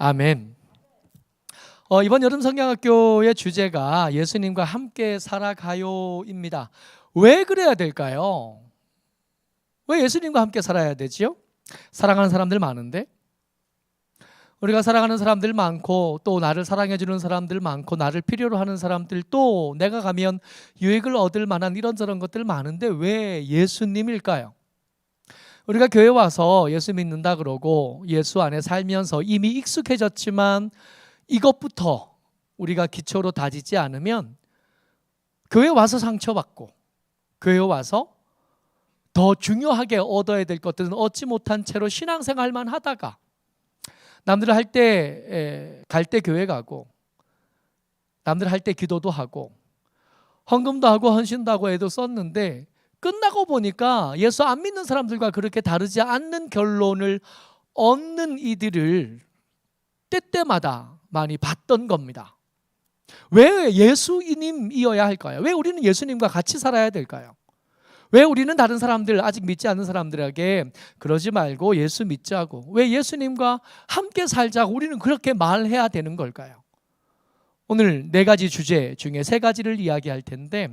아멘. 이번 여름 성경학교의 주제가 예수님과 함께 살아가요입니다. 왜 그래야 될까요? 왜 예수님과 함께 살아야 되지요? 사랑하는 사람들 많은데, 우리가 사랑하는 사람들 많고, 또 나를 사랑해 주는 사람들 많고, 나를 필요로 하는 사람들, 또 내가 가면 유익을 얻을 만한 이런저런 것들 많은데 왜 예수님일까요? 우리가 교회 와서 예수 믿는다 그러고 예수 안에 살면서 이미 익숙해졌지만 이것부터 우리가 기초로 다지지 않으면 교회 와서 상처받고 교회 와서 더 중요하게 얻어야 될 것들은 얻지 못한 채로 신앙생활만 하다가 남들 할 때 갈 때 교회 가고 남들 할 때 기도도 하고 헌금도 하고 헌신도 하고 애도 썼는데 끝나고 보니까 예수 안 믿는 사람들과 그렇게 다르지 않는 결론을 얻는 이들을 때때마다 많이 봤던 겁니다. 왜 예수님이어야 할까요? 왜 우리는 예수님과 같이 살아야 될까요? 왜 우리는 다른 사람들, 아직 믿지 않는 사람들에게 그러지 말고 예수 믿자고, 왜 예수님과 함께 살자고 우리는 그렇게 말해야 되는 걸까요? 오늘 4가지 주제 중에 3가지를 이야기할 텐데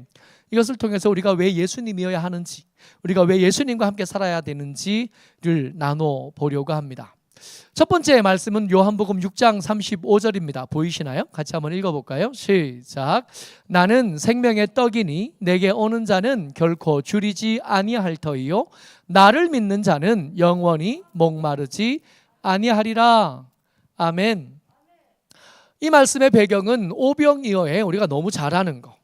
이것을 통해서 우리가 왜 예수님이어야 하는지, 우리가 왜 예수님과 함께 살아야 되는지를 나눠보려고 합니다. 첫 번째 말씀은 요한복음 6장 35절입니다. 보이시나요? 같이 한번 읽어볼까요? 시작. 나는 생명의 떡이니 내게 오는 자는 결코 줄이지 아니할 터이요 나를 믿는 자는 영원히 목마르지 아니하리라. 아멘. 이 말씀의 배경은 오병이어에 우리가 너무 잘 아는 거,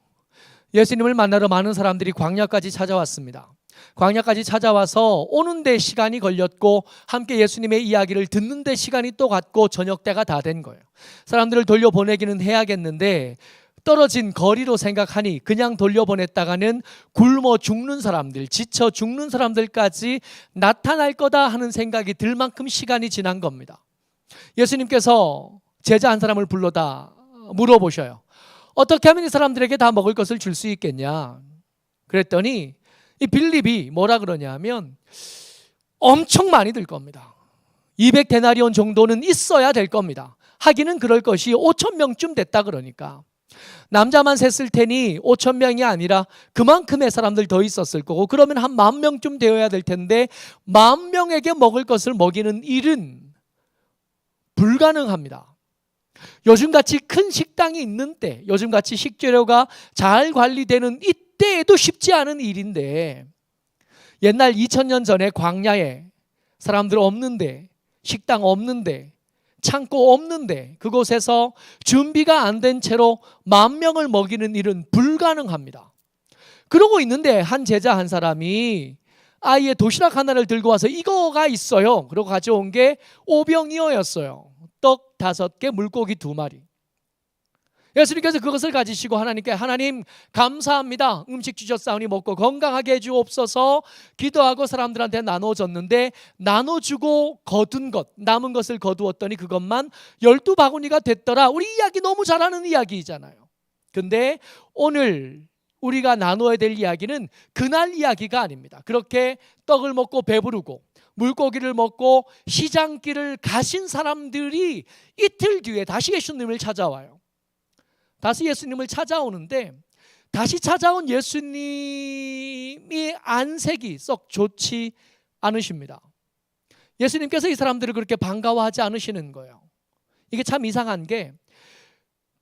예수님을 만나러 많은 사람들이 광야까지 찾아왔습니다. 광야까지 찾아와서 오는 데 시간이 걸렸고 함께 예수님의 이야기를 듣는 데 시간이 또 갔고 저녁 때가 다 된 거예요. 사람들을 돌려보내기는 해야겠는데 떨어진 거리로 생각하니 그냥 돌려보냈다가는 굶어 죽는 사람들, 지쳐 죽는 사람들까지 나타날 거다 하는 생각이 들 만큼 시간이 지난 겁니다. 예수님께서 제자 한 사람을 불러다 물어보셔요. 어떻게 하면 이 사람들에게 다 먹을 것을 줄 수 있겠냐? 그랬더니 이 빌립이 뭐라 그러냐면 엄청 많이 들 겁니다. 200데나리온 정도는 있어야 될 겁니다. 하기는 그럴 것이 5,000명쯤 됐다 그러니까 남자만 셌을 테니 5,000명이 아니라 그만큼의 사람들 더 있었을 거고, 그러면 한 10,000명쯤 되어야 될 텐데 10,000명에게 먹을 것을 먹이는 일은 불가능합니다. 요즘같이 큰 식당이 있는 때, 요즘같이 식재료가 잘 관리되는 이때에도 쉽지 않은 일인데 옛날 2000년 전에 광야에 사람들 없는데, 식당 없는데, 창고 없는데 그곳에서 준비가 안 된 채로 10,000명을 먹이는 일은 불가능합니다. 그러고 있는데 한 제자 한 사람이 아예 도시락 하나를 들고 와서 이거가 있어요. 그러고 가져온 게 오병이어였어요. 떡 5개, 물고기 2마리. 예수님께서 그것을 가지시고 하나님께, 하나님 감사합니다. 음식 주셨사오니 먹고 건강하게 해주옵소서 기도하고 사람들한테 나눠줬는데 나눠주고 거둔 것, 남은 것을 거두었더니 그것만 12바구니가 됐더라. 우리 이야기 너무 잘하는 이야기잖아요. 근데 오늘 우리가 나눠야 될 이야기는 그날 이야기가 아닙니다. 그렇게 떡을 먹고 배부르고 물고기를 먹고 시장길을 가신 사람들이 이틀 뒤에 다시 예수님을 찾아와요. 다시 예수님을 찾아오는데 다시 찾아온 예수님이 안색이 썩 좋지 않으십니다. 예수님께서 이 사람들을 그렇게 반가워하지 않으시는 거예요. 이게 참 이상한 게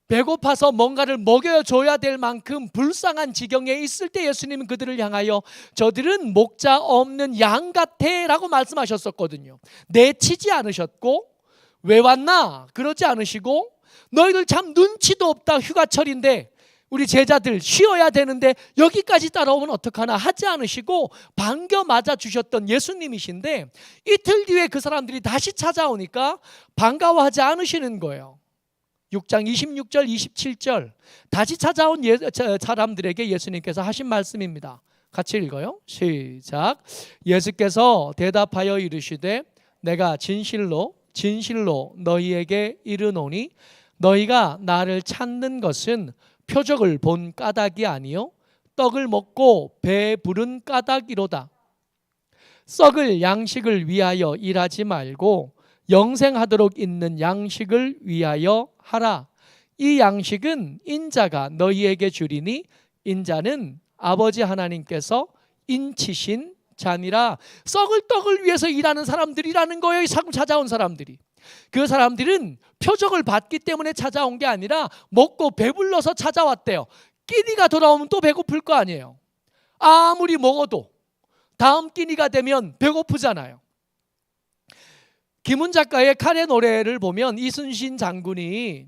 배고파서 뭔가를 먹여줘야 될 만큼 불쌍한 지경에 있을 때 예수님은 그들을 향하여 저들은 목자 없는 양 같아 라고 말씀하셨었거든요. 내치지 않으셨고 왜 왔나 그러지 않으시고 너희들 참 눈치도 없다, 휴가철인데 우리 제자들 쉬어야 되는데 여기까지 따라오면 어떡하나 하지 않으시고 반겨 맞아 주셨던 예수님이신데 이틀 뒤에 그 사람들이 다시 찾아오니까 반가워하지 않으시는 거예요. 6장 26절 27절 다시 찾아온 사람들에게 예수님께서 하신 말씀입니다. 같이 읽어요. 시작. 예수께서 대답하여 이르시되 내가 진실로 진실로 너희에게 이르노니 너희가 나를 찾는 것은 표적을 본 까닭이 아니요 떡을 먹고 배부른 까닭이로다. 썩을 양식을 위하여 일하지 말고 영생하도록 있는 양식을 위하여 하라. 이 양식은 인자가 너희에게 주리니 인자는 아버지 하나님께서 인치신 자니라. 썩을 떡을 위해서 일하는 사람들이라는 거예요. 찾아온 사람들이. 그 사람들은 표적을 받기 때문에 찾아온 게 아니라 먹고 배불러서 찾아왔대요. 끼니가 돌아오면 또 배고플 거 아니에요. 아무리 먹어도 다음 끼니가 되면 배고프잖아요. 김훈 작가의 칼의 노래를 보면 이순신 장군이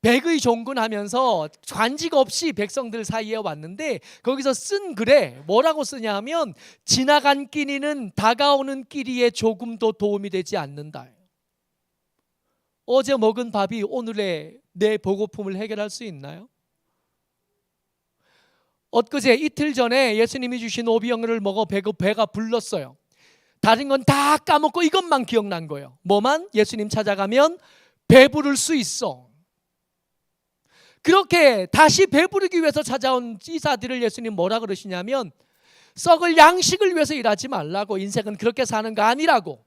백의 종군하면서 관직 없이 백성들 사이에 왔는데 거기서 쓴 글에 뭐라고 쓰냐 하면 지나간 끼니는 다가오는 끼니에 조금도 도움이 되지 않는다. 어제 먹은 밥이 오늘의 내 배고픔을 해결할 수 있나요? 엊그제 이틀 전에 예수님이 주신 오비영을 먹어 배가 불렀어요. 다른 건 다 까먹고 이것만 기억난 거예요. 뭐만? 예수님 찾아가면 배부를 수 있어. 그렇게 다시 배부르기 위해서 찾아온 이사들을 예수님 뭐라 그러시냐면 썩을 양식을 위해서 일하지 말라고. 인생은 그렇게 사는 거 아니라고.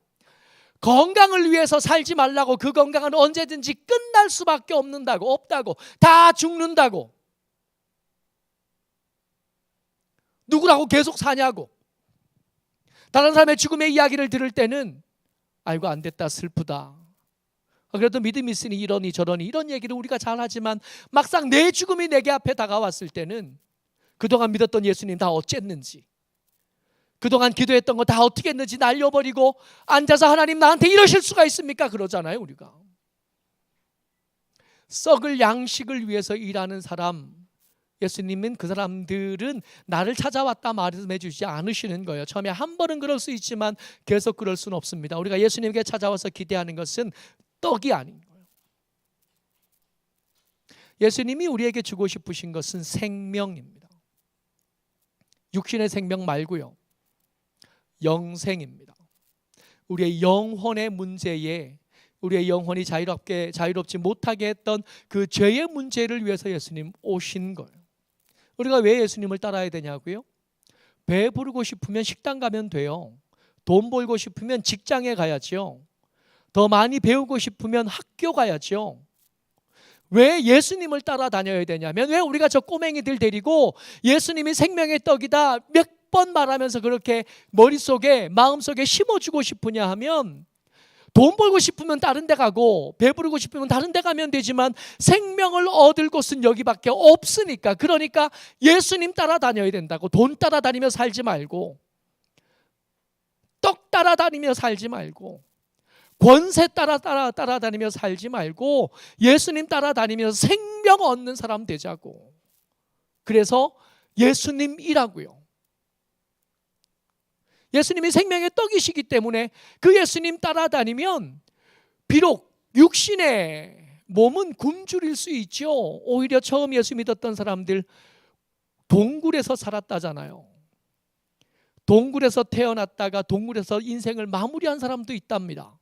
건강을 위해서 살지 말라고. 그 건강은 언제든지 끝날 수밖에 없다고. 다 죽는다고. 누구라고 계속 사냐고. 다른 사람의 죽음의 이야기를 들을 때는 아이고 안 됐다 슬프다. 그래도 믿음이 있으니 이러니 저러니 이런 얘기를 우리가 잘 하지만 막상 내 죽음이 내게 앞에 다가왔을 때는 그동안 믿었던 예수님 다 어쨌는지, 그동안 기도했던 거 다 어떻게 했는지 날려버리고 앉아서 하나님 나한테 이러실 수가 있습니까? 그러잖아요 우리가. 썩을 양식을 위해서 일하는 사람, 예수님은 그 사람들은 나를 찾아왔다 말씀해 주지 않으시는 거예요. 처음에 한 번은 그럴 수 있지만 계속 그럴 수는 없습니다. 우리가 예수님께 찾아와서 기대하는 것은 떡이 아닌 거예요. 예수님이 우리에게 주고 싶으신 것은 생명입니다. 육신의 생명 말고요. 영생입니다. 우리의 영혼의 문제에 우리의 영혼이 자유롭지 못하게 했던 그 죄의 문제를 위해서 예수님 오신 거예요. 우리가 왜 예수님을 따라야 되냐고요? 배부르고 싶으면 식당 가면 돼요. 돈 벌고 싶으면 직장에 가야죠. 더 많이 배우고 싶으면 학교 가야죠. 왜 예수님을 따라다녀야 되냐면 왜 우리가 저 꼬맹이들 데리고 예수님이 생명의 떡이다 몇 번 말하면서 그렇게 머릿속에 마음속에 심어주고 싶으냐 하면 돈 벌고 싶으면 다른 데 가고 배부르고 싶으면 다른 데 가면 되지만 생명을 얻을 곳은 여기밖에 없으니까. 그러니까 예수님 따라다녀야 된다고. 돈 따라다니며 살지 말고, 떡 따라다니며 살지 말고, 권세 따라다니며 살지 말고 예수님 따라다니면서 생명 얻는 사람 되자고. 그래서 예수님이라고요. 예수님이 생명의 떡이시기 때문에 그 예수님 따라다니면 비록 육신의 몸은 굶주릴 수 있죠. 오히려 처음 예수 믿었던 사람들 동굴에서 살았다잖아요. 동굴에서 태어났다가 동굴에서 인생을 마무리한 사람도 있답니다.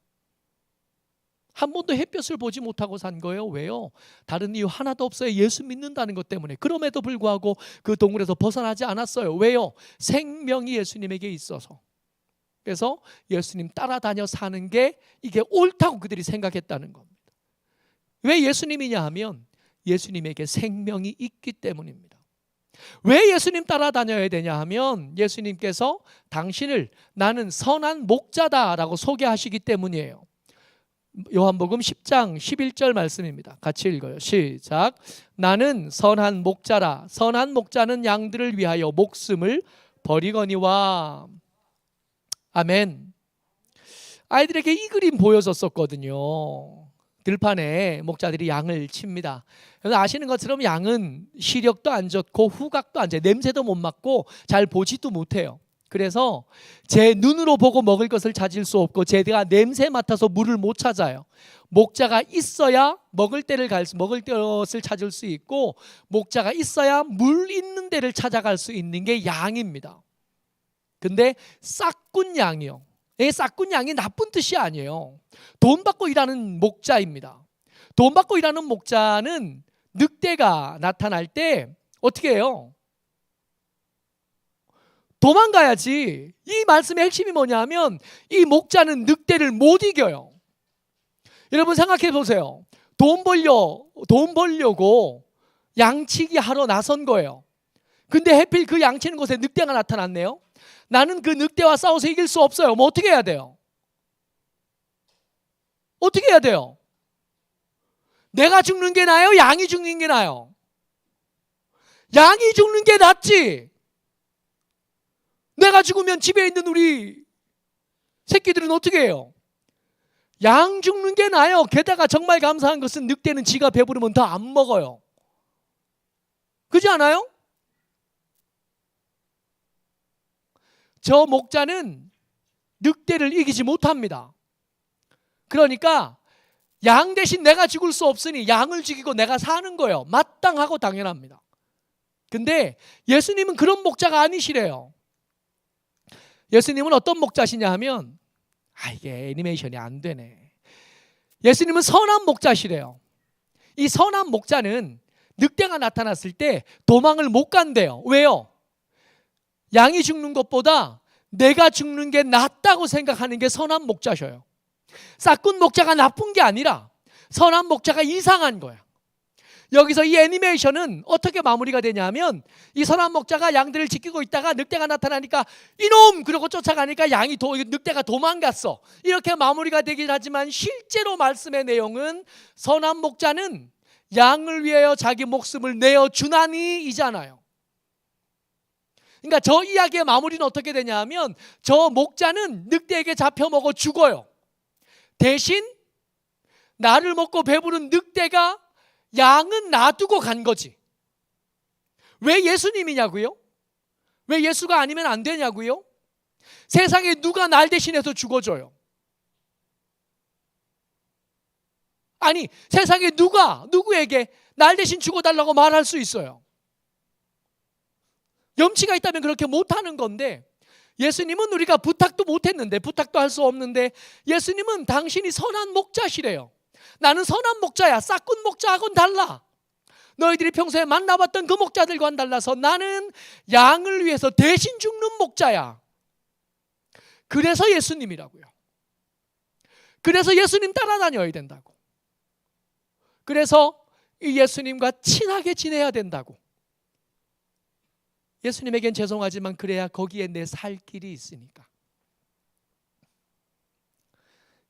한 번도 햇볕을 보지 못하고 산 거예요. 왜요? 다른 이유 하나도 없어요. 예수 믿는다는 것 때문에. 그럼에도 불구하고 그 동굴에서 벗어나지 않았어요. 왜요? 생명이 예수님에게 있어서. 그래서 예수님 따라다녀 사는 게 이게 옳다고 그들이 생각했다는 겁니다. 왜 예수님이냐 하면 예수님에게 생명이 있기 때문입니다. 왜 예수님 따라다녀야 되냐 하면 예수님께서 당신을 나는 선한 목자다라고 소개하시기 때문이에요. 요한복음 10장 11절 말씀입니다. 같이 읽어요. 시작. 나는 선한 목자라. 선한 목자는 양들을 위하여 목숨을 버리거니와. 아멘. 아이들에게 이 그림 보여줬었거든요. 들판에 목자들이 양을 칩니다. 그래서 아시는 것처럼 양은 시력도 안 좋고 후각도 안 좋아요. 냄새도 못 맡고 잘 보지도 못해요. 그래서 제 눈으로 보고 먹을 것을 찾을 수 없고 제가 냄새 맡아서 물을 못 찾아요. 목자가 있어야 먹을 것을 찾을 수 있고 목자가 있어야 물 있는 데를 찾아갈 수 있는 게 양입니다. 근데 싹군 양이요. 싹군 양이 나쁜 뜻이 아니에요. 돈 받고 일하는 목자입니다. 돈 받고 일하는 목자는 늑대가 나타날 때 어떻게 해요? 도망가야지. 이 말씀의 핵심이 뭐냐면 이 목자는 늑대를 못 이겨요. 여러분 생각해 보세요. 돈 벌려고 양치기 하러 나선 거예요. 근데 하필 그 양치는 곳에 늑대가 나타났네요. 나는 그 늑대와 싸워서 이길 수 없어요. 뭐 어떻게 해야 돼요? 어떻게 해야 돼요? 내가 죽는 게 나아요? 양이 죽는 게 나아요? 양이 죽는 게 낫지. 내가 죽으면 집에 있는 우리 새끼들은 어떻게 해요? 양 죽는 게 나아요. 게다가 정말 감사한 것은 늑대는 지가 배부르면 더 안 먹어요. 그렇지 않아요? 저 목자는 늑대를 이기지 못합니다. 그러니까 양 대신 내가 죽을 수 없으니 양을 죽이고 내가 사는 거예요. 마땅하고 당연합니다. 근데 예수님은 그런 목자가 아니시래요. 예수님은 어떤 목자시냐 하면 이게 애니메이션이 안 되네. 예수님은 선한 목자시래요. 이 선한 목자는 늑대가 나타났을 때 도망을 못 간대요. 왜요? 양이 죽는 것보다 내가 죽는 게 낫다고 생각하는 게 선한 목자셔요. 싹군 목자가 나쁜 게 아니라 선한 목자가 이상한 거야. 여기서 이 애니메이션은 어떻게 마무리가 되냐면 이 선한 목자가 양들을 지키고 있다가 늑대가 나타나니까 이놈! 그러고 쫓아가니까 늑대가 도망갔어. 이렇게 마무리가 되긴 하지만 실제로 말씀의 내용은 선한 목자는 양을 위하여 자기 목숨을 내어주나니 이잖아요. 그러니까 저 이야기의 마무리는 어떻게 되냐 하면 저 목자는 늑대에게 잡혀먹어 죽어요. 대신 나를 먹고 배부른 늑대가 양은 놔두고 간 거지. 왜 예수님이냐고요? 왜 예수가 아니면 안 되냐고요? 세상에 누가 날 대신해서 죽어줘요? 아니, 세상에 누구에게 날 대신 죽어달라고 말할 수 있어요? 염치가 있다면 그렇게 못하는 건데, 예수님은 우리가 부탁도 못했는데, 부탁도 할 수 없는데, 예수님은 당신이 선한 목자시래요. 나는 선한 목자야. 싹군 목자하고는 달라. 너희들이 평소에 만나봤던 그 목자들과는 달라서 나는 양을 위해서 대신 죽는 목자야. 그래서 예수님이라고요. 그래서 예수님 따라다녀야 된다고. 그래서 이 예수님과 친하게 지내야 된다고. 예수님에겐 죄송하지만 그래야 거기에 내 살 길이 있으니까.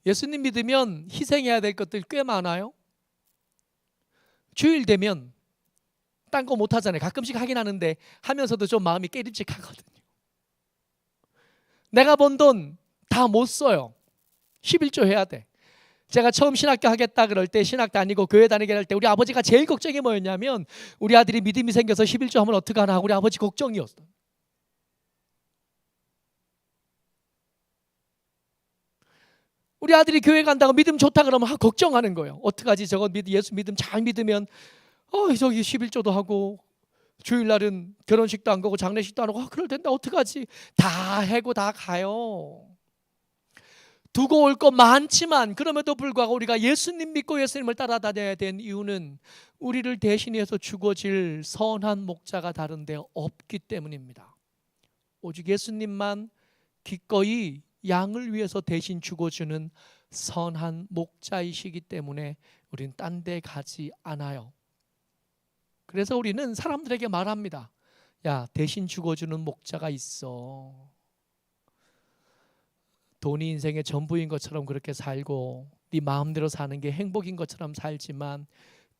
예수님 믿으면 희생해야 될 것들 꽤 많아요. 주일 되면 딴 거 못 하잖아요. 가끔씩 하긴 하는데 하면서도 좀 마음이 깨름직하거든요. 내가 번 돈 다 못 써요. 11조 해야 돼. 제가 처음 신학교 하겠다 그럴 때 신학 다니고 교회 다니게 할 때 우리 아버지가 제일 걱정이 뭐였냐면 우리 아들이 믿음이 생겨서 11조 하면 어떡하나 하고 우리 아버지 걱정이었어요. 우리 아들이 교회 간다고 믿음 좋다 그러면 걱정하는 거예요. 어떡하지? 저거 예수 믿음 잘 믿으면 저기 11조도 하고 주일날은 결혼식도 안 가고 장례식도 안 하고 그럴 텐데 어떡하지? 다 해고 다 가요. 두고 올 것 많지만 그럼에도 불구하고 우리가 예수님 믿고 예수님을 따라다녀야 된 이유는 우리를 대신해서 죽어질 선한 목자가 다른 데 없기 때문입니다. 오직 예수님만 기꺼이 양을 위해서 대신 죽어주는 선한 목자이시기 때문에 우리는 딴 데 가지 않아요. 그래서 우리는 사람들에게 말합니다. 야, 대신 죽어주는 목자가 있어. 돈이 인생의 전부인 것처럼 그렇게 살고 네 마음대로 사는 게 행복인 것처럼 살지만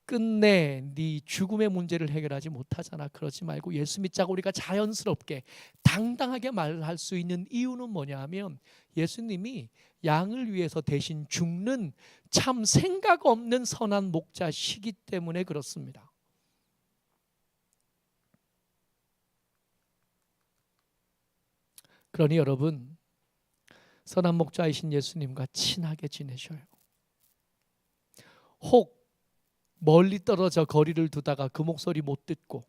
끝내 네 죽음의 문제를 해결하지 못하잖아. 그러지 말고 예수 믿자고 우리가 자연스럽게 당당하게 말할 수 있는 이유는 뭐냐 하면 예수님이 양을 위해서 대신 죽는 참 생각 없는 선한 목자시기 때문에 그렇습니다. 그러니 여러분 선한 목자이신 예수님과 친하게 지내셔요. 혹 멀리 떨어져 거리를 두다가 그 목소리 못 듣고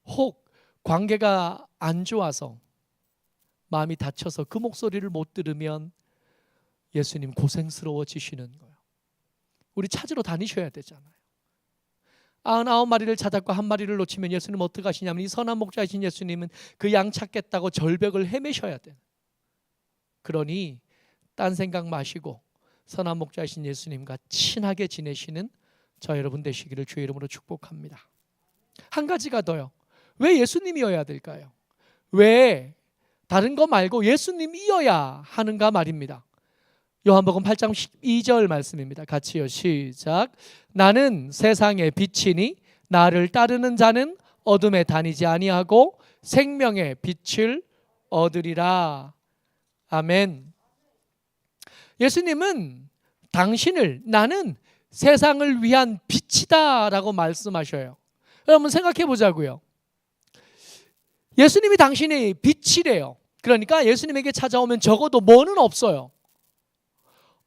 혹 관계가 안 좋아서 마음이 다쳐서 그 목소리를 못 들으면 예수님 고생스러워지시는 거예요. 우리 찾으러 다니셔야 되잖아요. 99마리를 찾았고 한 마리를 놓치면 예수님 어떻게 하시냐면 이 선한 목자이신 예수님은 그 양 찾겠다고 절벽을 헤매셔야 돼요. 그러니 딴 생각 마시고 선한 목자이신 예수님과 친하게 지내시는 저 여러분 되시기를 주의 이름으로 축복합니다. 한 가지가 더요. 왜 예수님이어야 될까요? 왜 다른 거 말고 예수님이어야 하는가 말입니다. 요한복음 8장 12절 말씀입니다. 같이요. 시작. 나는 세상의 빛이니 나를 따르는 자는 어둠에 다니지 아니하고 생명의 빛을 얻으리라. 아멘. 예수님은 당신을 나는 세상을 위한 빛이다 라고 말씀하셔요. 여러분 생각해 보자고요. 예수님이 당신의 빛이래요. 그러니까 예수님에게 찾아오면 적어도 뭐는 없어요.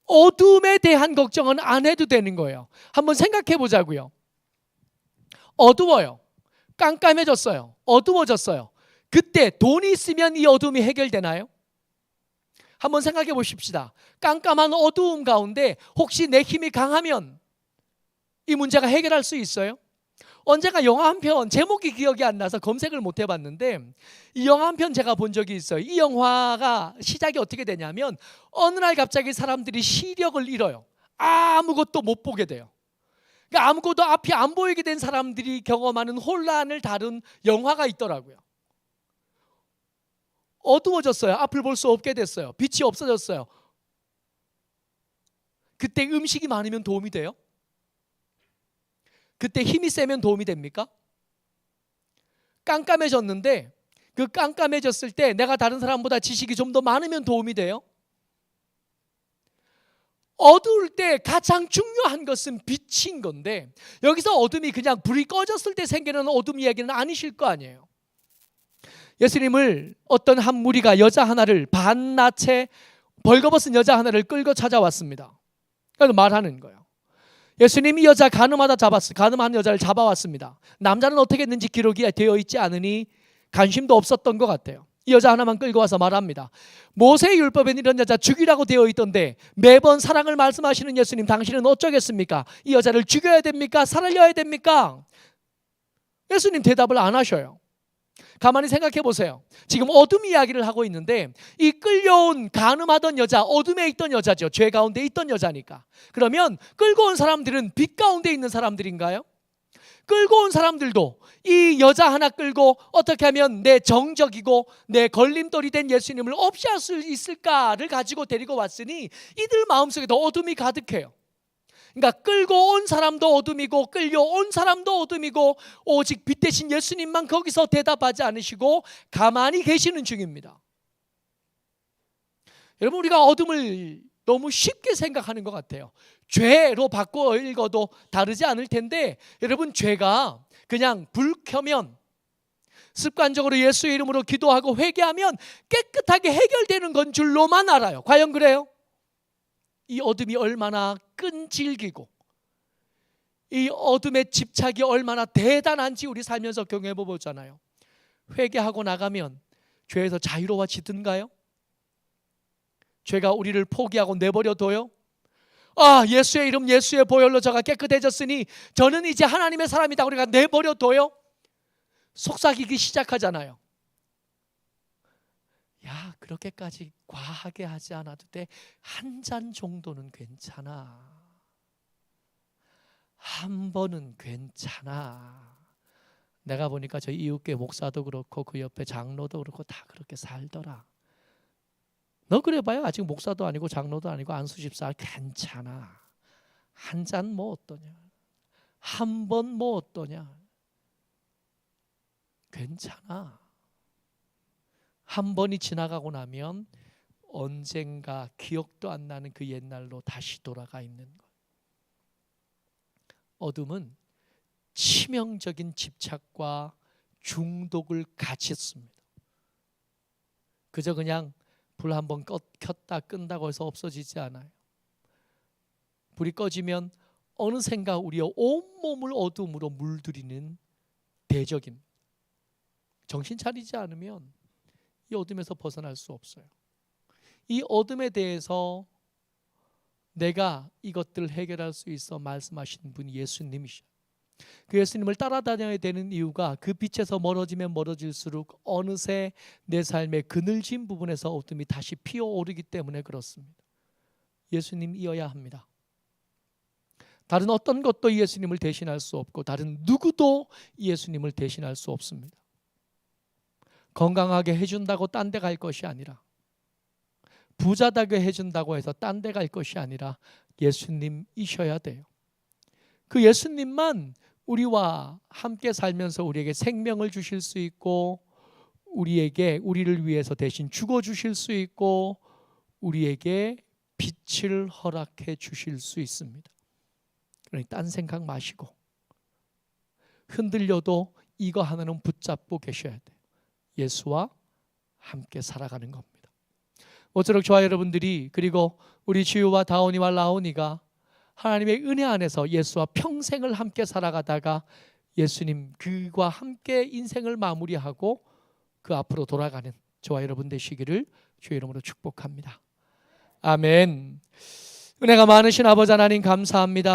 어둠에 대한 걱정은 안 해도 되는 거예요. 한번 생각해 보자고요. 어두워요. 깜깜해졌어요. 어두워졌어요. 그때 돈이 있으면 이 어둠이 해결되나요? 한번 생각해 보십시다. 깜깜한 어두움 가운데 혹시 내 힘이 강하면 이 문제가 해결할 수 있어요? 언젠가 영화 한 편, 제목이 기억이 안 나서 검색을 못 해봤는데 이 영화 한 편 제가 본 적이 있어요. 이 영화가 시작이 어떻게 되냐면 어느 날 갑자기 사람들이 시력을 잃어요. 아무것도 못 보게 돼요. 그러니까 아무것도 앞이 안 보이게 된 사람들이 경험하는 혼란을 다룬 영화가 있더라고요. 어두워졌어요. 앞을 볼 수 없게 됐어요. 빛이 없어졌어요. 그때 음식이 많으면 도움이 돼요? 그때 힘이 세면 도움이 됩니까? 깜깜해졌는데 그 깜깜해졌을 때 내가 다른 사람보다 지식이 좀 더 많으면 도움이 돼요? 어두울 때 가장 중요한 것은 빛인 건데 여기서 어둠이 그냥 불이 꺼졌을 때 생기는 어둠 이야기는 아니실 거 아니에요. 예수님을 어떤 한 무리가 여자 하나를 반나체 벌거벗은 여자 하나를 끌고 찾아왔습니다. 그래서 말하는 거예요. 예수님이 여자 가늠한 여자를 잡아왔습니다. 남자는 어떻게 했는지 기록이 되어 있지 않으니 관심도 없었던 것 같아요. 이 여자 하나만 끌고 와서 말합니다. 모세의 율법에는 이런 여자 죽이라고 되어 있던데 매번 사랑을 말씀하시는 예수님, 당신은 어쩌겠습니까? 이 여자를 죽여야 됩니까? 살려야 됩니까? 예수님 대답을 안 하셔요. 가만히 생각해 보세요. 지금 어둠 이야기를 하고 있는데 이 끌려온 간음하던 여자, 어둠에 있던 여자죠. 죄 가운데 있던 여자니까. 그러면 끌고 온 사람들은 빛 가운데 있는 사람들인가요? 끌고 온 사람들도 이 여자 하나 끌고 어떻게 하면 내 정적이고 내 걸림돌이 된 예수님을 없이 할 수 있을까를 가지고 데리고 왔으니 이들 마음속에도 어둠이 가득해요. 그러니까 끌고 온 사람도 어둠이고 끌려온 사람도 어둠이고 오직 빛 대신 예수님만 거기서 대답하지 않으시고 가만히 계시는 중입니다. 여러분 우리가 어둠을 너무 쉽게 생각하는 것 같아요. 죄로 바꿔 읽어도 다르지 않을 텐데 여러분 죄가 그냥 불 켜면 습관적으로 예수의 이름으로 기도하고 회개하면 깨끗하게 해결되는 건 줄로만 알아요. 과연 그래요? 이 어둠이 얼마나 끈질기고 이 어둠의 집착이 얼마나 대단한지 우리 살면서 경험해 보잖아요. 회개하고 나가면 죄에서 자유로워지든가요? 죄가 우리를 포기하고 내버려둬요? 예수의 이름 예수의 보혈로 저가 깨끗해졌으니 저는 이제 하나님의 사람이다 우리가 내버려둬요? 속삭이기 시작하잖아요. 야, 그렇게까지 과하게 하지 않아도 돼. 한 잔 정도는 괜찮아. 한 번은 괜찮아. 내가 보니까 저 이웃교회 목사도 그렇고 그 옆에 장로도 그렇고 다 그렇게 살더라. 너 그래봐야 아직 목사도 아니고 장로도 아니고 안수집사. 괜찮아. 한 잔 뭐 어떠냐. 한 번 뭐 어떠냐. 괜찮아. 한 번이 지나가고 나면 언젠가 기억도 안 나는 그 옛날로 다시 돌아가 있는 것. 어둠은 치명적인 집착과 중독을 같이 씁니다. 그저 그냥 불 한번 켰다 끈다고 해서 없어지지 않아요. 불이 꺼지면 어느샌가 우리의 온몸을 어둠으로 물들이는 대적입니다. 정신 차리지 않으면 이 어둠에서 벗어날 수 없어요. 이 어둠에 대해서 내가 이것들을 해결할 수 있어 말씀하시는 분이 예수님이셔요. 그 예수님을 따라다녀야 되는 이유가 그 빛에서 멀어지면 멀어질수록 어느새 내 삶의 그늘진 부분에서 어둠이 다시 피어오르기 때문에 그렇습니다. 예수님이어야 합니다. 다른 어떤 것도 예수님을 대신할 수 없고 다른 누구도 예수님을 대신할 수 없습니다. 건강하게 해준다고 딴 데 갈 것이 아니라, 부자되게 해준다고 해서 딴 데 갈 것이 아니라 예수님이셔야 돼요. 그 예수님만 우리와 함께 살면서 우리에게 생명을 주실 수 있고, 우리를 위해서 대신 죽어주실 수 있고, 우리에게 빛을 허락해 주실 수 있습니다. 그러니 딴 생각 마시고 흔들려도 이거 하나는 붙잡고 계셔야 돼요. 예수와 함께 살아가는 겁니다. 모쪼록 저와 여러분들이, 그리고 우리 지우와 다온이와 라온이가 하나님의 은혜 안에서 예수와 평생을 함께 살아가다가 예수님 그와 함께 인생을 마무리하고 그 앞으로 돌아가는 저와 여러분 되시기를 주의 이름으로 축복합니다. 아멘. 은혜가 많으신 아버지 하나님 감사합니다.